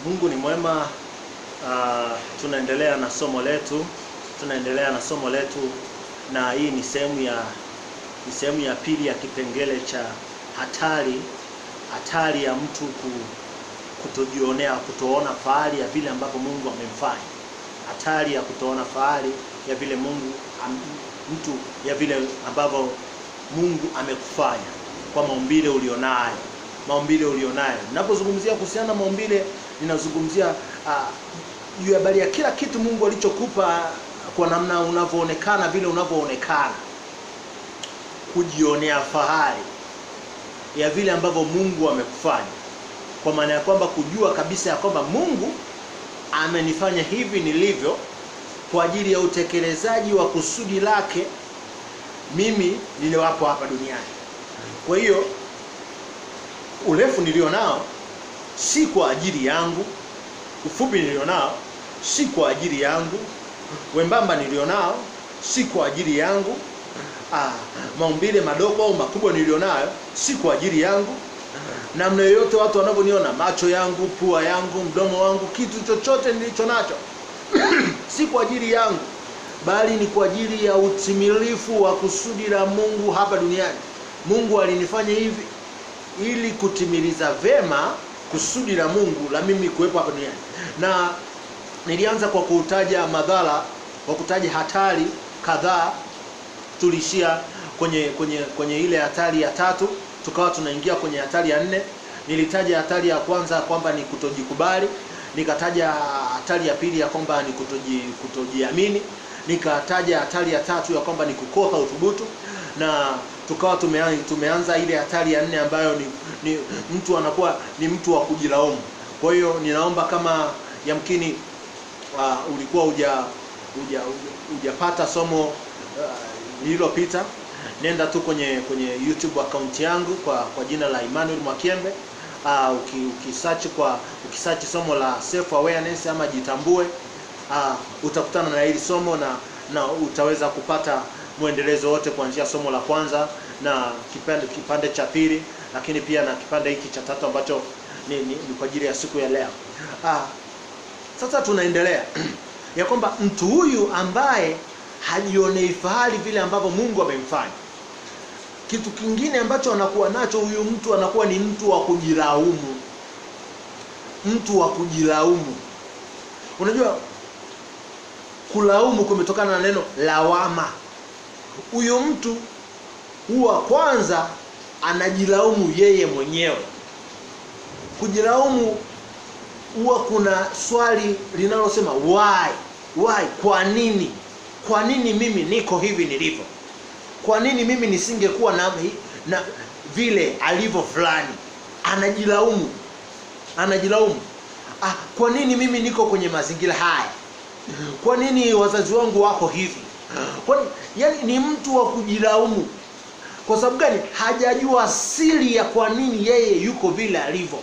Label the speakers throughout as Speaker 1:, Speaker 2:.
Speaker 1: Mungu ni mwema. Tunaendelea na somo letu na hii ni sehemu ya pili ya kipengele cha hatari ya mtu kutoona fahari ya vile ambavyo Mungu amemfanya. Hatari ya kutoona fahari ya vile mtu ya vile ambavyo Mungu amekufanya kwa maumbile ulionayo. Ninapozungumzia kuhusiana na maumbile, ninazungumzia juu ya habari ya kila kitu Mungu alichokupa, kwa namna unavyoonekana, vile unavyoonekana. Kujionea fahari ya vile ambavyo Mungu amekufanya, kwa maana ya kwamba kujua kabisa ya kwamba Mungu amenifanya hivi nilivyo kwa ajili ya utekelezaji wa kusudi lake mimi niliwapo hapa duniani. Kwa hiyo urefu nilionao si kwa ajili yangu, ufupi nilionao si kwa ajili yangu, wembamba nilionao si kwa ajili yangu, maumbile madogo au makubwa nilionayo si kwa ajili yangu. Namna yoyote watu wanavyoniona, macho yangu, pua yangu, mdomo wangu, kitu chochote nilicho nacho si kwa ajili yangu, bali ni kwa ajili ya utimilifu wa kusudi la Mungu hapa duniani. Mungu alinifanya hivi ili kutimiliza vema kusudi la Mungu la mimi kuwepo hapa duniani. Na nilianza kwa kutaja madhara, kwa kutaja hatari kadhaa. Tulishia kwenye ile hatari ya 3, tukawa tunaingia kwenye hatari ya 4. Nilitaja hatari ya kwanza kwamba ni kutojikubali, nikataja hatari ya pili ya kwamba ni kutojiamini, nikataja hatari ya 3 ya kwamba ni kukosa uthubutu, na tukawa tumeanza ile hatari ya 4 ambayo ni mtu anakuwa ni mtu wa kujilaumu. Kwa hiyo ninaomba kama yamkini ulikuwa hujapata somo lililopita, nenda tu kwenye YouTube account yangu kwa jina la Emmanuel Mwakyembe. Ukisearch somo la self awareness ama jitambue, utakutana na hili somo na utaweza kupata muendelezo wote kuanzia somo la kwanza na kipande cha pili, lakini pia na kipande hiki cha 3 ambacho ni kwa ajili ya siku ya leo. Sasa tunaendelea ya kwamba mtu huyu ambaye hajionei fahari vile ambavyo Mungu amemfanya, kitu kingine ambacho anakuwa nacho huyu mtu, anakuwa ni mtu wa kujilaumu. Unajua kulaumu kumetokana na neno lawama. Huyu mtu huwa kwanza anajilaumu yeye mwenyewe. Kujilaumu huwa kuna swali linalosema why, kwa nini mimi niko hivi nilivyo? Kwa nini mimi nisingekuwa na vile alivyo fulani? Anajilaumu. Kwa nini mimi niko kwenye mazingira haya? Kwa nini wazazi wangu wako hivi? Yani ni mtu wa kujilaumu. Kwa sababu gani? Hajajua siri ya kwa nini yeye yuko vile alivyo.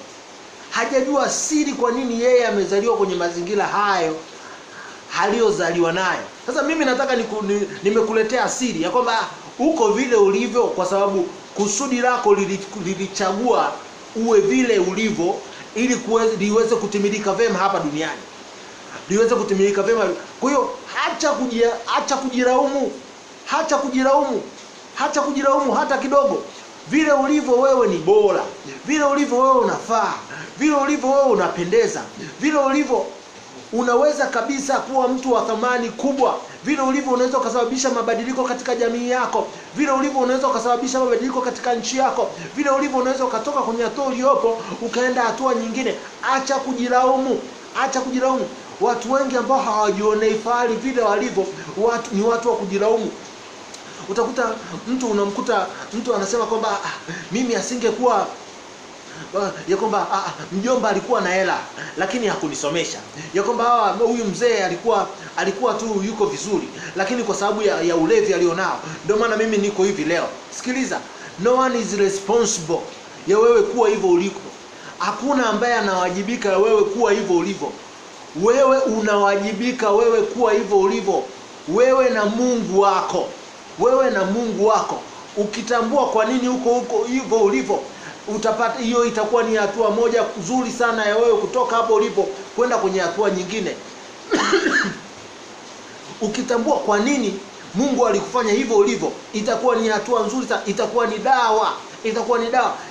Speaker 1: Hajajua siri kwa nini yeye amezaliwa kwenye mazingira hayo aliyozaliwa nayo. Sasa mimi nataka nimekuletea siri ya kwamba uko vile ulivyo kwa sababu kusudi lako lilichagua uwe vile ulivyo ili liweze kutimilika vema hapa duniani. Liweze kutimilika vema. Kwa hiyo acha kujilaumu hata kidogo. Vile ulivyo wewe ni bora. Vile ulivyo wewe unafaa. Vile ulivyo wewe unapendeza. Vile ulivyo unaweza kabisa kuwa mtu wa thamani kubwa. Vile ulivyo unaweza kusababisha mabadiliko katika jamii yako. Vile ulivyo unaweza kusababisha mabadiliko katika nchi yako. Vile ulivyo unaweza ukatoka kwenye hatua uliyopo ukaenda hatua nyingine. Acha kujilaumu. Watu wengi ambao hawajionei fahari vile walivyo, ni watu wa kujilaumu. Utakuta mtu anasema kwamba mimi asingekuwa ya kwamba mjomba alikuwa na hela lakini hakunisomesha, ya kwamba huyu mzee alikuwa tu yuko vizuri lakini kwa sababu ya ulevi alionao ndio maana mimi niko hivi leo. Sikiliza, no one is responsible ya wewe kuwa hivyo uliko. Hakuna ambaye anawajibika wewe kuwa hivyo ulivyo. Wewe unawajibika wewe kuwa hivyo ulivyo, wewe na Mungu wako. Ukitambua kwa nini uko hivyo ulivyo, utapata hiyo, itakuwa ni hatua moja nzuri sana ya wewe kutoka hapo ulipo kwenda kwenye hatua nyingine. Ukitambua kwa nini Mungu alikufanya hivyo ulivyo, itakuwa ni hatua nzuri sana, itakuwa ni dawa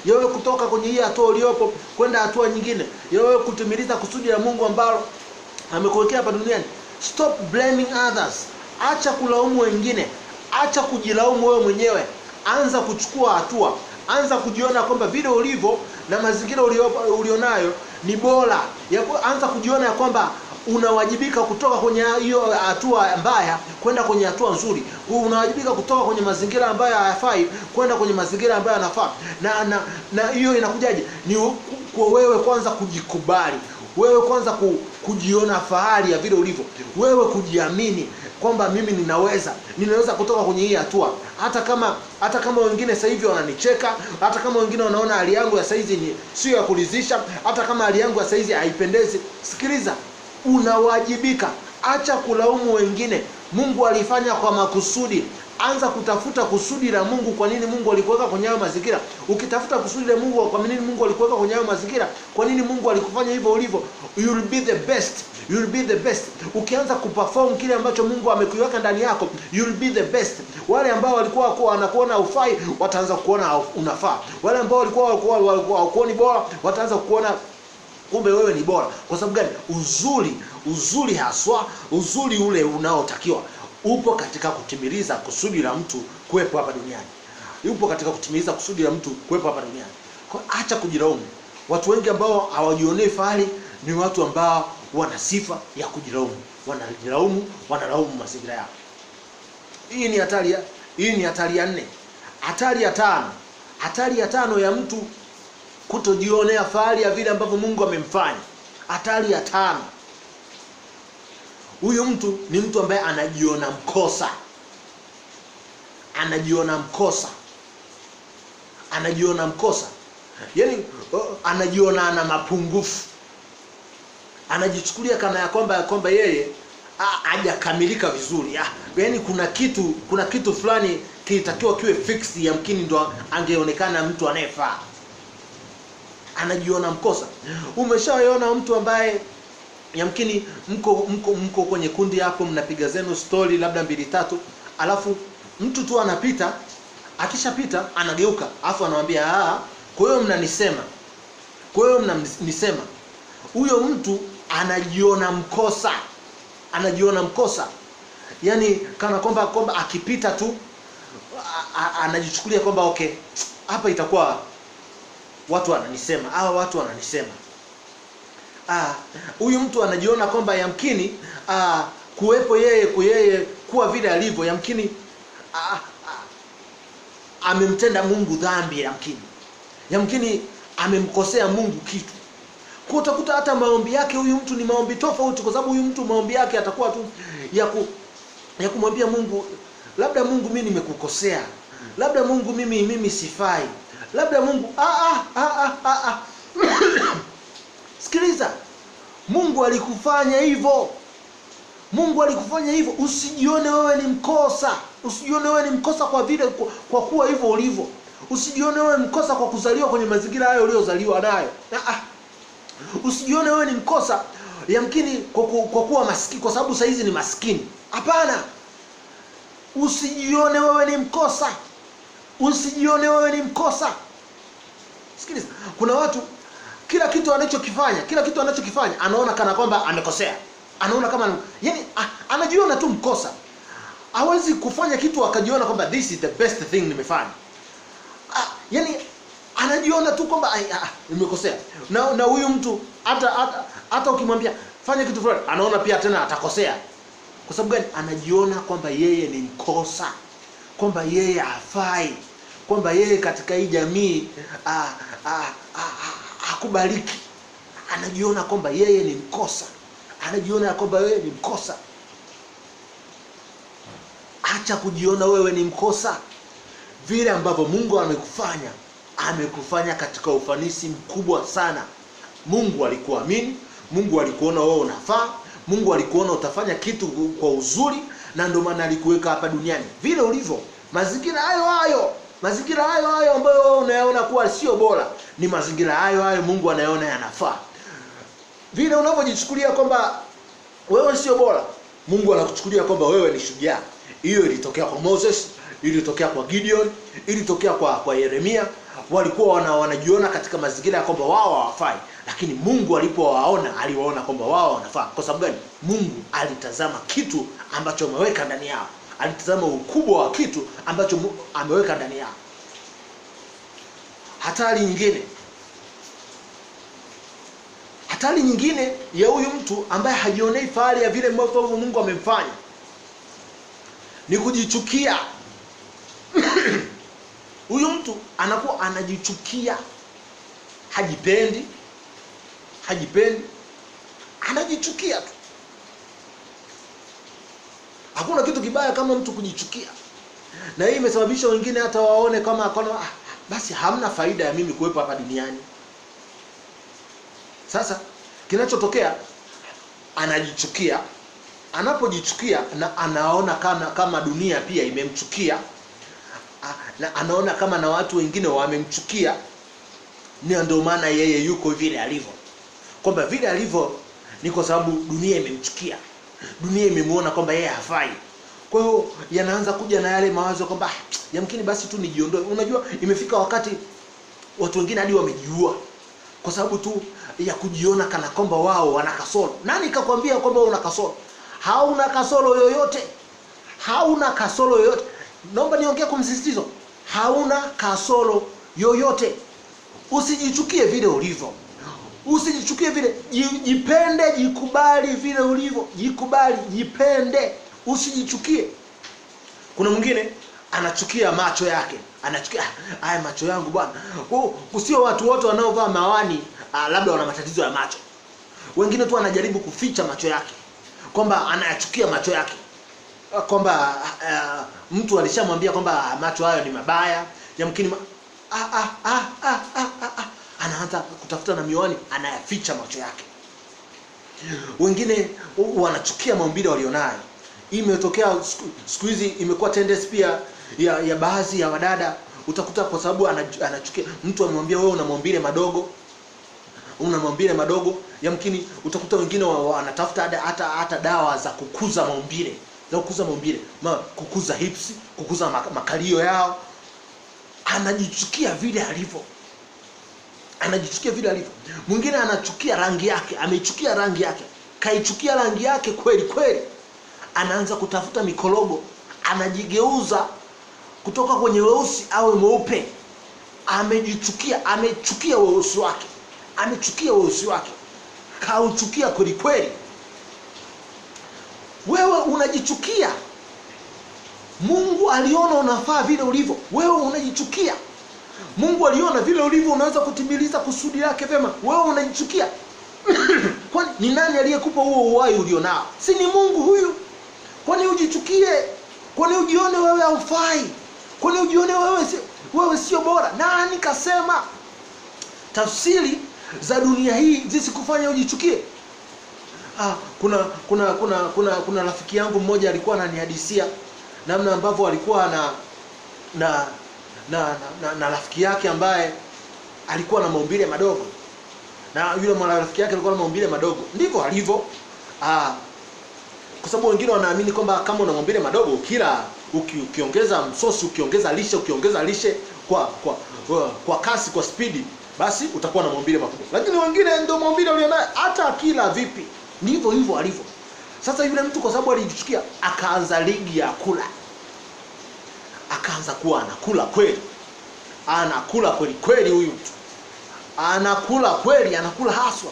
Speaker 1: ya wewe kutoka kwenye hii hatua uliopo kwenda hatua nyingine, ya wewe kutimiliza kusudi la Mungu ambalo amekuwekea hapa duniani. Stop blaming others. Acha kulaumu wengine, acha kujilaumu wewe mwenyewe. Anza kuchukua hatua, anza kujiona kwamba vile ulivyo na mazingira ulionayo ni bora. Anza kujiona ya kwamba unawajibika kutoka kwenye hiyo hatua mbaya kwenda kwenye hatua nzuri. Unawajibika kutoka kwenye mazingira ambayo hayafai kwenda kwenye mazingira ambayo yanafaa. Na hiyo inakujaje? Ni kwa wewe kwanza kujikubali. Wewe kwanza kujiona fahari ya vile ulivyo. Wewe kujiamini kwamba mimi ninaweza kutoka kwenye hii hatua. Hata kama wengine sasa hivi wananicheka, hata kama wengine wanaona hali yangu ya sasa hizi sio ya kuridhisha, hata kama hali yangu ya sasa hizi haipendezi. Sikiliza, unawajibika. Acha kulaumu wengine. Mungu alifanya kwa makusudi. Anza kutafuta kusudi la Mungu, kwa nini Mungu alikuweka kwenye hayo mazingira. Ukitafuta kusudi la Mungu, kwa nini Mungu alikuweka kwenye hayo mazingira, kwa nini Mungu alikufanya hivyo ulivyo, you will be the best. You will be the best. Ukianza kuperform kile ambacho Mungu amekuweka ndani yako, you will be the best. Wale ambao walikuwa wanakuona ufai, wataanza kuona unafaa. Wale ambao walikuwa hawakuoni bora, wataanza kuona kumbe wewe ni bora. Kwa sababu gani? Uzuri haswa, uzuri ule unaotakiwa upo katika kutimiliza kusudi la mtu kuwepo hapa duniani. Upo katika kutimiliza kusudi la mtu kuwepo hapa duniani. Kwa acha kujilaumu. Watu wengi ambao hawajionei fahari ni watu ambao wana sifa ya kujilaumu. Wanalaumu mazingira yao. Hii ni hatari ya 4. Hatari ya 5 ya mtu kutojionea fahari ya vile ambavyo Mungu amemfanya. Hatari ya 5. Huyu mtu ni mtu ambaye anajiona mkosa. Yaani anajiona ana mapungufu. Anajichukulia kana ya kwamba yeye hajakamilika vizuri. Yaani kuna kitu fulani kilitakiwa kiwe fix, yamkini ndo angeonekana mtu anayefaa. Anajiona mkosa. Umeshaona mtu ambaye yamkini mko kwenye kundi hapo, mnapiga zenu story labda 2-3, alafu mtu tu anapita, akishapita anageuka, alafu anamwambia kwa hiyo mnanisema. Huyo mtu anajiona mkosa. Yaani kana kwamba akipita tu anajichukulia kwamba okay, hapa itakuwa watu wananisema. Huyu mtu anajiona kwamba yamkini kuwepo yeye kuwa vile alivyo, yamkini amemtenda Mungu dhambi, yamkini amemkosea Mungu kitu. Kwa utakuta hata maombi yake huyu mtu ni maombi tofauti, kwa sababu huyu mtu maombi yake atakuwa tu ya kumwambia Mungu, labda Mungu mimi nimekukosea, labda Mungu mimi sifai, labda Mungu Sikiliza, Mungu alikufanya hivyo. Usijione wewe ni mkosa kwa kuwa hivyo ulivyo. Usijione wewe ni mkosa kwa kuzaliwa kwenye mazingira hayo uliozaliwa nayo. Usijione wewe ni mkosa yamkini kwa kuwa maskini, kwa sababu saizi ni maskini. Hapana. Usijione wewe ni mkosa. Sikiliza, kuna watu kila kitu anachokifanya anaona kana kwamba amekosea. Anaona kama anajiona tu mkosa. Hawezi kufanya kitu akajiona kwamba this is the best thing nimefanya. Yaani anajiona tu kwamba nimekosea. Na huyu mtu hata ukimwambia fanya kitu fulani, anaona pia tena atakosea. Kwa sababu gani? Anajiona kwamba yeye ni mkosa, kwamba yeye hafai, kwamba yeye katika hii jamii hakubaliki. Anajiona kwamba yeye ni mkosa. Acha kujiona wewe ni mkosa. Vile ambavyo Mungu amekufanya katika ufanisi mkubwa sana. Mungu alikuamini, Mungu alikuona wewe unafaa, Mungu alikuona utafanya kitu kwa uzuri, na ndio maana alikuweka hapa duniani vile ulivyo. Mazingira hayo ambayo wewe unayaona kuwa sio bora, ni mazingira hayo hayo Mungu anaona yanafaa. Vile unavyojichukulia kwamba wewe sio bora, Mungu anakuchukulia kwamba wewe ni shujaa. Hiyo ilitokea kwa Moses, ilitokea kwa Gideon, ilitokea kwa Yeremia. Walikuwa wanajiona katika mazingira ya kwamba wao hawafai, lakini Mungu alipowaona aliwaona kwamba wao wanafaa. Kwa sababu gani? Mungu alitazama kitu ambacho ameweka ndani yao. Alitazama ukubwa wa kitu ambacho ameweka ndani yao. Hatari nyingine ya huyu mtu ambaye hajionei fahari ya vile ambavyo Mungu amemfanya ni kujichukia. Huyu mtu anakuwa anajichukia, hajipendi, anajichukia tu. Hakuna kitu kibaya kama mtu kujichukia. Na hii imesababisha wengine hata waone kama basi hamna faida ya mimi kuwepo hapa duniani. Sasa kinachotokea, anajichukia. Anapojichukia na anaona kama dunia pia imemchukia, na anaona kama na watu wengine wamemchukia, ndio maana yeye yuko vile alivyo. Kwamba vile alivyo ni kwa sababu dunia imemchukia. Dunia imemuona kwamba yeye hafai. Kwa hiyo yanaanza kuja na yale mawazo kwamba yamkini basi tu nijiondoe. Unajua imefika wakati watu wengine hadi wamejiua kwa sababu tu ya kujiona kana kwamba wao wana kasoro. Nani kakwambia kwamba una kasoro? Hauna kasoro yoyote. Hauna kasoro yoyote. Naomba niongee kwa msisitizo. Hauna kasoro yoyote. Usijichukie vile ulivyo. Usijichukie vile. Jipende, jikubali vile ulivyo. Jikubali, jipende. Usijichukie. Kuna mwingine anachukia macho yake. Anachukia haya macho yangu bwana. Usio watu wote wanaovaa mawani labda wana matatizo ya macho. Wengine tu anajaribu kuficha macho yake, kwamba anayachukia macho yake, kwamba mtu alishamwambia kwamba macho hayo ni mabaya. Yamkini anaanza kutafuta na miwani, anayaficha macho yake. Wengine wanachukia maumbile walionayo. Imetokea siku hizi, imekuwa tendency pia ya baadhi ya wadada. Utakuta kwa sababu anachukia mtu amemwambia wewe una maumbile madogo, yamkini utakuta wengine wanatafuta hata dawa za kukuza maumbile, kukuza hips, kukuza makalio yao. Anajichukia vile alivyo. Mwingine anachukia rangi yake, ameichukia rangi yake, kaichukia rangi yake kweli kweli. Anaanza kutafuta mikorogo, anajigeuza kutoka kwenye weusi awe mweupe. Amechukia weusi wake. Kauchukia kweli kweli. Wewe unajichukia. Mungu aliona unafaa vile ulivyo. Wewe unajichukia. Mungu aliona vile ulivyo unaweza kutimiliza kusudi lake vema. Wewe unajichukia. Kwani ni nani aliyekupa huo uhai ulionao? Si ni Mungu huyu? Kwani ujichukie? Kwani ujione wewe haufai? Kwani ujione wewe sio bora? Nani kasema? Tafsiri za dunia hii zisikufanya ujichukie. Kuna rafiki yangu mmoja alikuwa ananihadisia namna ambavyo alikuwa na rafiki yake ambaye alikuwa na maumbile madogo. Na yule rafiki yake alikuwa na maumbile madogo. Ndivyo alivyo. Kwa sababu wengine wanaamini kwamba kama una maumbile madogo, kila ukiongeza msosi, ukiongeza lishe kwa kasi, kwa spidi, basi utakuwa na maumbile makubwa. Lakini wengine ndio maumbile walionayo hata akila vipi ndivyo hivyo alivyo. Sasa yule mtu kwa sababu alijichukia, akaanza ligi ya kula. Akaanza kuwa anakula kweli. Anakula kweli kweli huyu mtu. Anakula kweli, anakula haswa,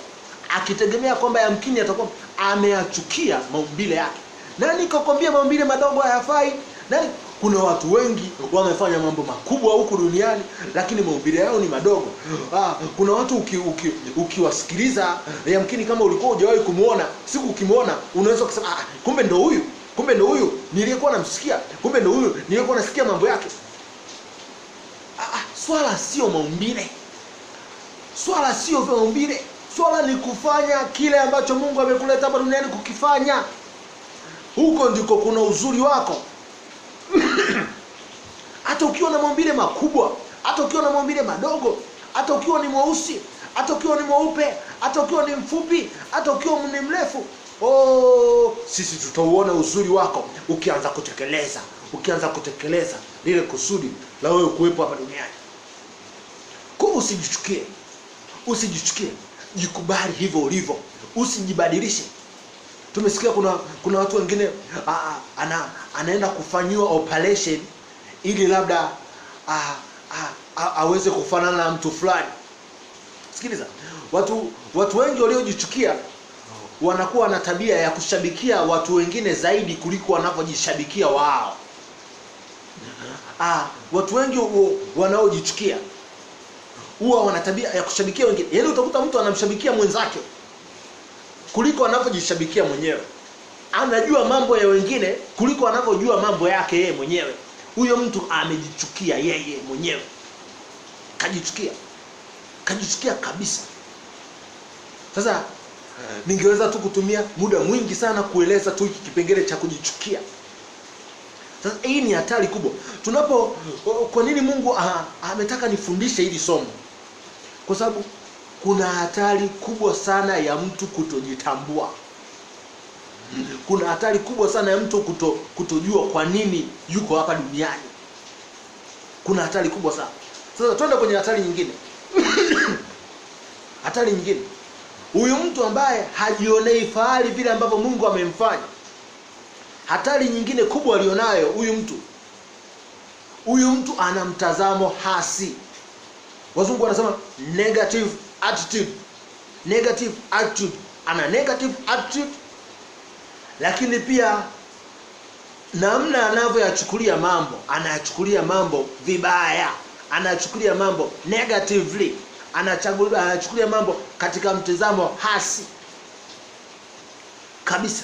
Speaker 1: akitegemea kwamba yamkini atakuwa ameyachukia maumbile yake. Nani kakwambia maumbile madogo hayafai? Nani? Kuna watu wengi wamefanya mambo makubwa huku duniani lakini maumbile yao ni madogo. Kuna watu ukiwasikiliza, yamkini kama ulikuwa hujawahi kumuona, siku ukimuona unaweza kusema kumbe ndo huyu nilikuwa namsikia, kumbe ndo huyu nilikuwa nasikia mambo yake. Swala sio maumbile. Swala ni kufanya kile ambacho Mungu amekuleta hapa duniani kukifanya. Huko ndiko kuna uzuri wako. Hata ukiwa na maumbile makubwa, hata ukiwa na maumbile madogo, hata ukiwa ni mweusi, hata ukiwa ni mweupe, hata ukiwa ni mfupi, hata ukiwa ni mrefu. Sisi tutauona uzuri wako ukianza kutekeleza lile kusudi la wewe kuwepo hapa duniani. Kwa usijichukie, jikubali hivyo ulivyo, usijibadilishe. Tumesikia kuna watu wengine anaenda kufanyiwa operation ili labda aweze kufanana na mtu fulani. Sikiliza, watu wengi waliojichukia wanakuwa na tabia ya kushabikia watu wengine zaidi kuliko wanavyojishabikia wao. Watu wengi wanaojichukia huwa wana tabia ya kushabikia wengine. Yaani utakuta mtu anamshabikia mwenzake kuliko anavyojishabikia mwenyewe. Anajua mambo ya wengine kuliko anavyojua mambo yake yeye mwenyewe. Huyo mtu amejichukia yeye mwenyewe. Kajichukia kabisa. Sasa ningeweza tu kutumia muda mwingi sana kueleza tu kipengele cha kujichukia. Sasa hii ni hatari kubwa. Kwa nini Mungu ametaka nifundishe hili somo? Kwa sababu kuna hatari kubwa sana ya mtu kutojitambua. Kuna hatari kubwa sana ya mtu kutojua kwa nini yuko hapa duniani. Kuna hatari kubwa sana. Sasa twende kwenye hatari nyingine. Hatari nyingine. Huyu mtu ambaye hajionei fahari vile ambavyo Mungu amemfanya. Hatari nyingine kubwa alionayo huyu mtu ana mtazamo hasi. Wazungu wanasema negative attitude. Ana negative attitude, lakini pia namna anavyoyachukulia mambo, anayachukulia mambo vibaya, anayachukulia mambo negatively, anachukulia mambo katika mtazamo hasi kabisa.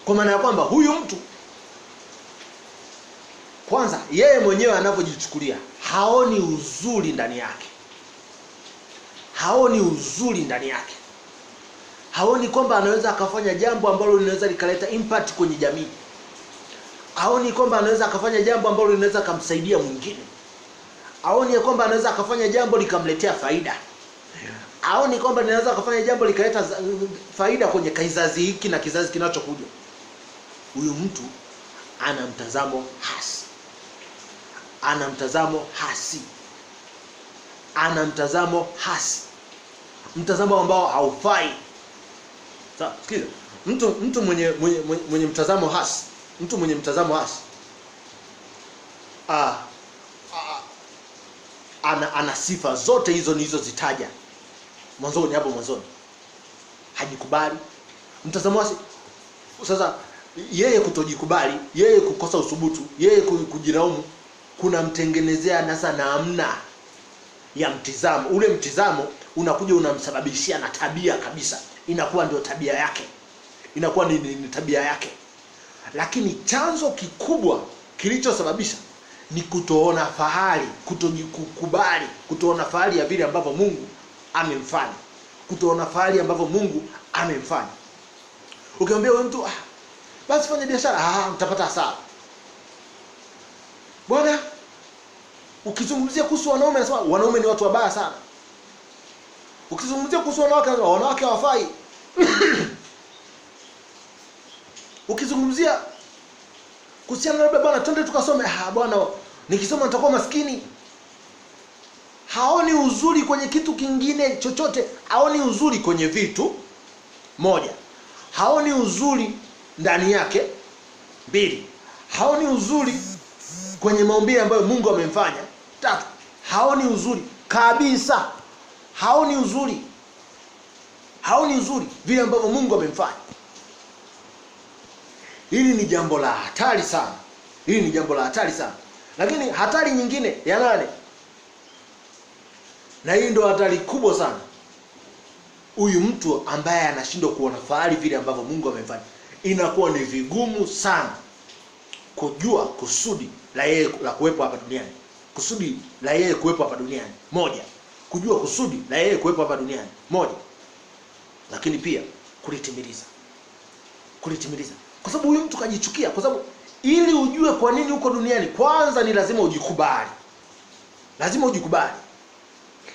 Speaker 1: Kwa maana ya kwamba huyu mtu kwanza yeye mwenyewe anavyojichukulia haoni uzuri ndani yake. Haoni kwamba anaweza akafanya jambo ambalo linaweza likaleta impact kwenye jamii. Haoni kwamba anaweza akafanya jambo ambalo linaweza kumsaidia mwingine. Haoni kwamba anaweza akafanya jambo likamletea faida. Haoni kwamba anaweza akafanya jambo likaleta faida kwenye kizazi hiki na kizazi kinachokuja. Huyu mtu ana mtazamo hasi. Mtazamo ambao haufai. Sasa sikiza, mtu mwenye mtazamo hasi, ana sifa zote hizo nilizozitaja mwanzoni. Hajikubali. Mtazamo hasi. Sasa yeye kutojikubali, yeye kukosa uthubutu, yeye kujilaumu, kuna mtengenezea nasa namna ya mtizamo. Ule mtizamo unakuja unamsababishia na tabia kabisa. Inakuwa ndio tabia yake. Ni tabia yake. Lakini chanzo kikubwa kilichosababisha ni kutoona fahari, kutojikubali, kutoona fahari ya vile ambavyo Mungu amemfanya. Ukimwambia wewe mtu basi fanya biashara, mtapata hasara. Bwana, ukizungumzia kuhusu wanaume anasema wanaume ni watu wabaya sana. Ukizungumzia kuhusu wanawake hawafai. Ukizungumzia kuhusiana na bwana, twende tukasome, bwana nikisoma nitakuwa maskini. Haoni uzuri kwenye kitu kingine chochote. Haoni uzuri kwenye vitu. Moja, haoni uzuri ndani yake. Mbili, haoni uzuri kwenye maumbile ambayo Mungu amemfanya. Tatu, haoni uzuri kabisa. Haoni uzuri vile ambavyo Mungu amemfanya. Hili ni jambo la hatari sana. Lakini hatari nyingine ya 8, na hii ndio hatari kubwa sana. Huyu mtu ambaye anashindwa kuona fahari vile ambavyo Mungu amemfanya, inakuwa ni vigumu sana kujua kusudi la yeye la kuwepo hapa duniani. Moja, kujua kusudi la yeye kuwepo hapa duniani. Moja. Lakini pia kulitimiliza. Kwa sababu huyu mtu kajichukia. Kwa sababu ili ujue kwa nini uko duniani, kwanza ni lazima ujikubali. Lazima ujikubali.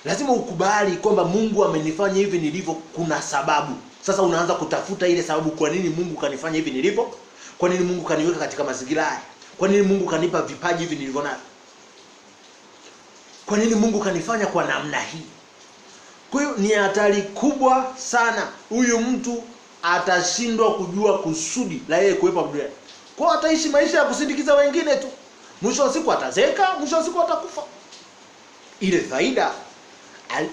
Speaker 1: Lazima ukubali kwamba Mungu amenifanya hivi nilivyo, kuna sababu. Sasa unaanza kutafuta ile sababu, kwa nini Mungu kanifanya hivi nilivyo? Kwa nini Mungu kaniweka katika mazingira haya? Kwa nini Mungu kanipa vipaji hivi nilivyo navyo? Kwa nini Mungu kanifanya kwa namna hii? Kwa hiyo ni hatari kubwa sana. Huyu mtu atashindwa kujua kusudi la yeye kuwepo duniani. Kwa hiyo ataishi maisha ya kusindikiza wengine tu. Mwisho wa siku atazeka, mwisho wa siku atakufa. Ile faida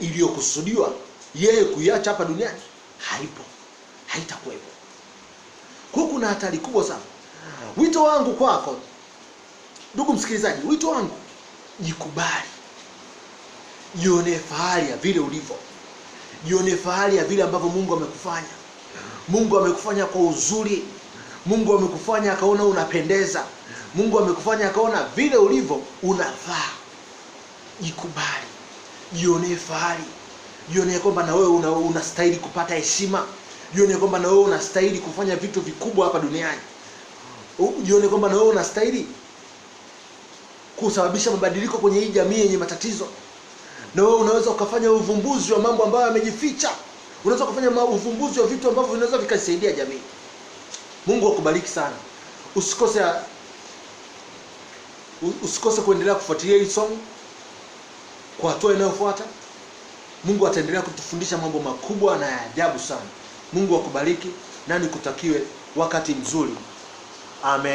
Speaker 1: iliyokusudiwa yeye kuiacha hapa duniani haipo, haitakuwepo. Kwa kuna hatari kubwa sana. Wito wangu kwako ndugu msikilizaji, wito wangu, jikubali. Jione fahari ya vile ulivyo. Jione fahari ya vile ambavyo Mungu amekufanya. Mungu amekufanya kwa uzuri. Mungu amekufanya akaona unapendeza. Mungu amekufanya akaona vile ulivyo unafaa. Jikubali. Jione fahari. Jione kwamba na wewe unastahili kupata heshima. Jione kwamba na wewe unastahili kufanya vitu vikubwa hapa duniani. Jione kwamba na wewe unastahili kusababisha mabadiliko kwenye hii jamii yenye matatizo. Na wewe unaweza ukafanya uvumbuzi wa mambo ambayo yamejificha. Unaweza kufanya uvumbuzi wa vitu ambavyo vinaweza vikasaidia jamii. Mungu akubariki sana. Usikose kuendelea kufuatilia hii somo kwa hatua inayofuata. Mungu ataendelea kutufundisha mambo makubwa na ya ajabu sana. Mungu akubariki na nikutakiwe wakati mzuri. Amen.